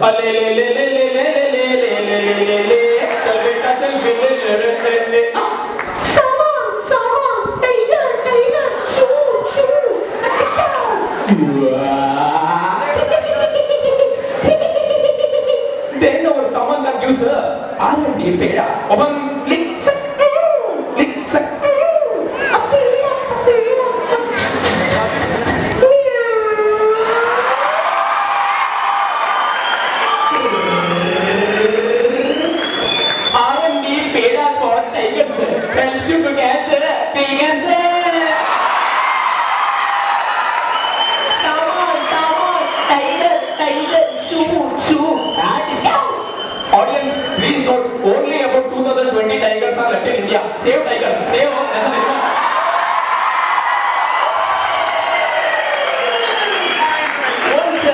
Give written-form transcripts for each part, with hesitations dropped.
ಅಲೆ ಲೇ ಲೇ ಲೇ ಲೇ ಲೇ ಲೇ ಲೇ ಲೇ ಲೇ ಲೇ ಲೇ ಚಲ್ ಬೇಟಾ ಚಲ್ ಲೇ ಲೇ ಲೇ ಲೇ tiger shoe Then our someone that gives R&D peda. Open lick sack. R&D pedas for tigers helps you to catch figures. Tiger, shoe. Audience, please note, only about 2020 tigers are left in India. Save tigers, save all. Once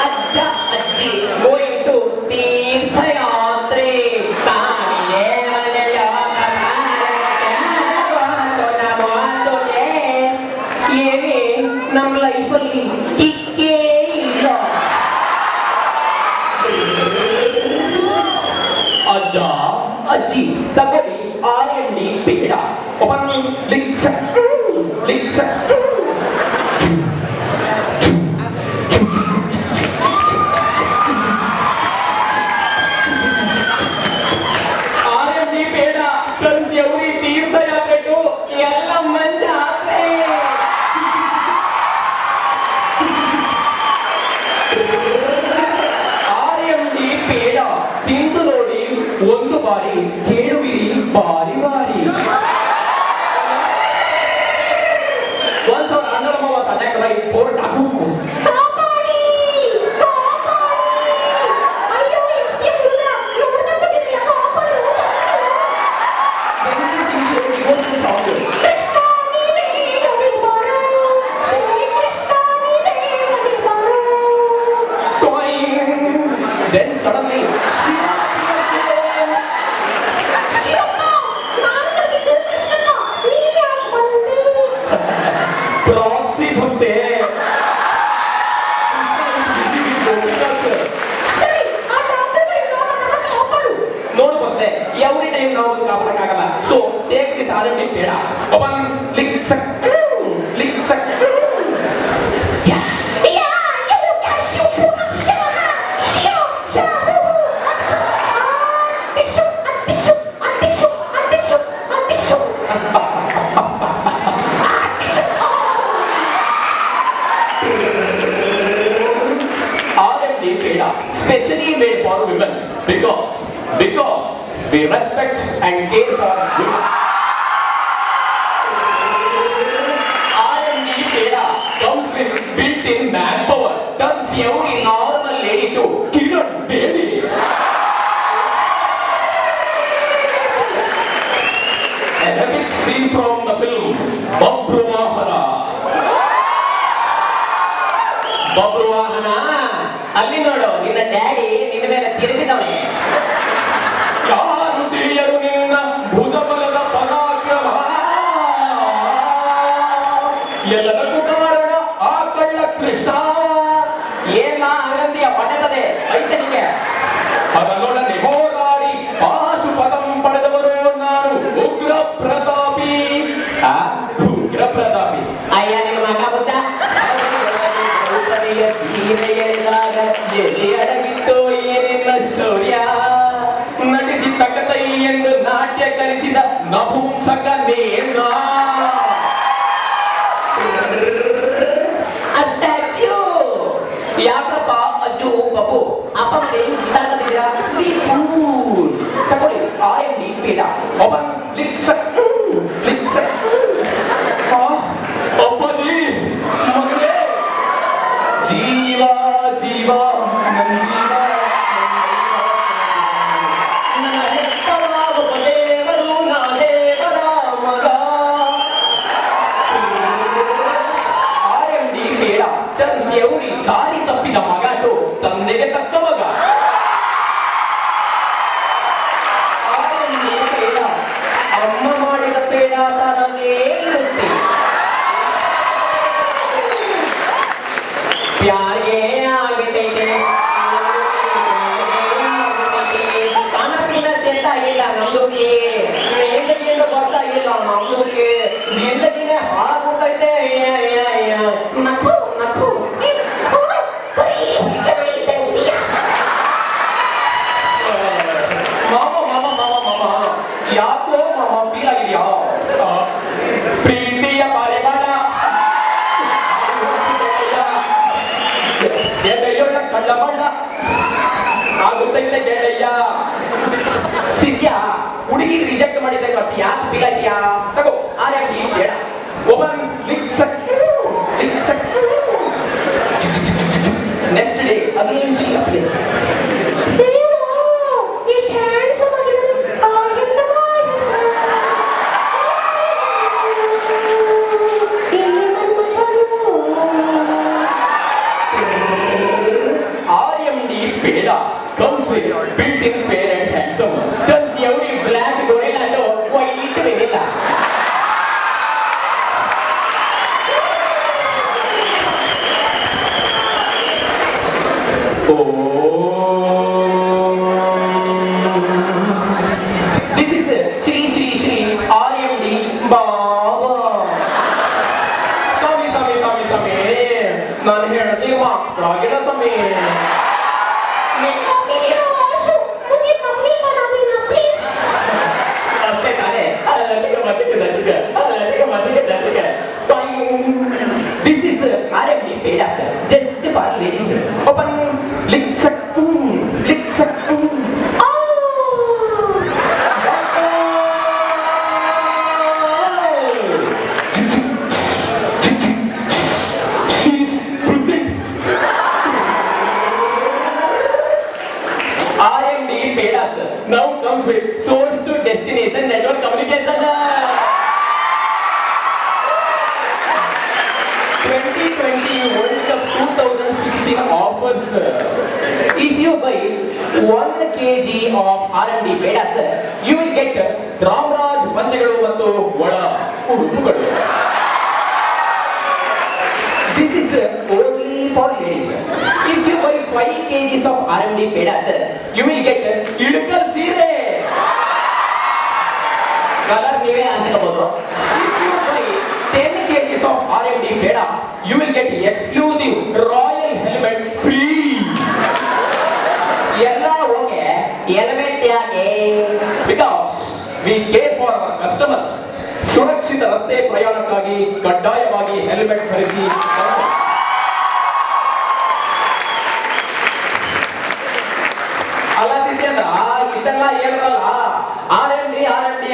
Ajja Ajji going to Tirthayatre, ನಮ್ಮ ಲೈಫಲ್ಲಿ ಕಿಕ್ಕೇ ಇಲ್ಲ. ಅಜ್ಜ ಅಜ್ಜಿ ತಗೊಳ್ಳಿ R&D ಬೇಡ. Open ಲಿಕ್ಸ್ R&D ಬೇಡ. ಕನ್ಸಿ ಅವರಿ ತೀರ್ಥಯಾತ್ರೆ ಟು ಎಲ್ಲ ಮಂಜಾತ್ರೆ. R&D ಬೇಡ. ತಿಂದು ನೋಡಿ ಒಂದು ಬಾರಿ ಕೇಳುವಿರಿ ಬಾರಿ. Once our Anandama was attacked by 4 takus. Then suddenly proxy bhunte ನೋಡು ಬಂದೆ ಎವ್ರಿ ಟೈಮ್ ನಾವು ಕಾಪಾಡಕ್ಕಾಗಲ್ಲ. ಸೊ ಟೇಕ್ ದಿಸ್ R&D ಬೇಡ. Open ಲಿಕ್ suck R&D peda specially made for women because we respect and care for women. R&D peda comes with built-in manpower, turns every normal lady to Kiran Bedi. An epic scene from the film Babruwahana. ಅಲ್ಲಿ ನೋಡು ನಿನ್ನ daddy ನಿನ್ನ ಮೇಲೆ ತಿರುಗಿದವನೇ. ಯಾರು ತಿಳಿಯರು ನಿನ್ನ ಭುಜಬಲದ ಪರಾಕ್ರಮ, ಎಲ್ಲದಕ್ಕೂ ಕಾರಣ ಆ ಕಳ್ಳ ಕೃಷ್ಣ. ಏನ ಅಂಗಂದಿಯ ಪಡೆದದೆ ಐತನಿಗೆ ಅದನ್ನೊಡನೆ ಹೋರಾಡಿ ಪಾಶುಪದಂ ಪಡೆದವರು ನಾನು ಉಗ್ರ ಪ್ರತಾಪಿ. ಅಯ್ಯ ನಿನ್ನ ಮಗ ಬುಚ್ಚ ಸೀರೆಯಲ್ಲಿದ್ದಾಗ ಎಲ್ಲಿ ಅಡಗಿತ್ತು ಏನಿಲ್ಲ ಶೌರ್ಯ. ನಟಿಸಿ ತಕ್ಕತೈ ಎಂದು ನಾಟ್ಯ ಕಲಿಸಿದ ನಪುಂಸಕನೇನ. ಅಷ್ಟಾಚ್ಯೂ ಯಾಕ್ರಪ್ಪ ಅಜ್ಜು ಬಬ್ಬು ಅಪ್ಪ ಮನೆ ತಗೊಂಡಿದ್ದೀರಾ? ತಗೊಳ್ಳಿ R&D ಬೇಡ. ಓಪನ್ ಲಿಕ್ಸ್ ಅಪ್ಪಾಜಿ ಮಗನೇ ಜೀವ ನನ್ನ ಜೀವ ನನ್ನ ಹೆತ್ತವಾಗುವ ದೇವರು ನಾ ದೇವರ ಮಗ. R&D ಬೇಡ. ಟರ್ನ್ಸ್ ಎವ್ರಿ ದಾರಿ ತಪ್ಪಿದ ಮಗ ಟು ತಂದೆಗೆ ತಕ್ಕ ಮಗ. R&D ಬೇಡ. ಅಮ್ಮ ಮಾಡಿದ ಬೇಡ ತನಗೆ ಇರುತ್ತೆ. प्यार ये आगे देखे ಗೆಳೆಯ ಕಳ್ಳ ಮಳ್ಳ ಆಗುತ್ತೈತೆ ಗೆಳೆಯ ಶಿಷ್ಯ ಹುಡುಗಿ ರಿಜೆಕ್ಟ್ ಮಾಡಿದ್ರೆ ಮತ್ತೆ ಯಾಕೆ ಫೀಲ್ ಆಯ್ತೀಯಾ ತಗೋ RMD ಬೇಡ ಒಬ್ಬನ್ next day again she appears comes with built-in fair and handsome. Turns every black gorilla into white vanilla. Oh, this is Shri RMD Baba. Swami. ನಾನು ಹೇಳ್ತೀವಿ ಮಕ್ಕಳಾಗಿಲ್ಲ ಸ್ವಾಮಿ. This is RMD Peda sir, just for ladies. Open lick suck. She's breathing. RMD Peda sir now comes with source to destination network communication. 2020 World Cup 2016 offers. If you buy 1 kg of RMD Peda sir, you will get Ramaraj ಪಂಚಗಳು ಮತ್ತು ಒಳ ಉಡುಪುಗಳು. This is only for ladies. If you buy 5 kgs of RMD Peda sir, you will get Ilkal ಸೀರೆ. Colour ನೀವೇ ಅನ್ಸ್ಕೋಬಹುದು. If you buy 10 kgs of RMD Peda, you will get exclusive royal helmet free. ಎಲ್ಲ okay, helmet ಯಾಕೆ? Because we care for our customers. ಸುರಕ್ಷಿತ ರಸ್ತೆ ಪ್ರಯಾಣಕ್ಕಾಗಿ ಕಡ್ಡಾಯವಾಗಿ helmet ಧರಿಸಿ. ಅಲ್ಲ CC ಅಂತ ಇಷ್ಟೆಲ್ಲ ಹೇಳಿದ್ರಲ್ಲ, RMD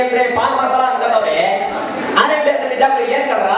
ಅಂದ್ರೆ ಪಾನ್ ಮಸಾಲ ಅಂತಂದವ್ರೆ. RMD ಅಂದ್ರೆ ನಿಜಾಗ್ಲೂ ಏನ್ ಕಳ್ರ?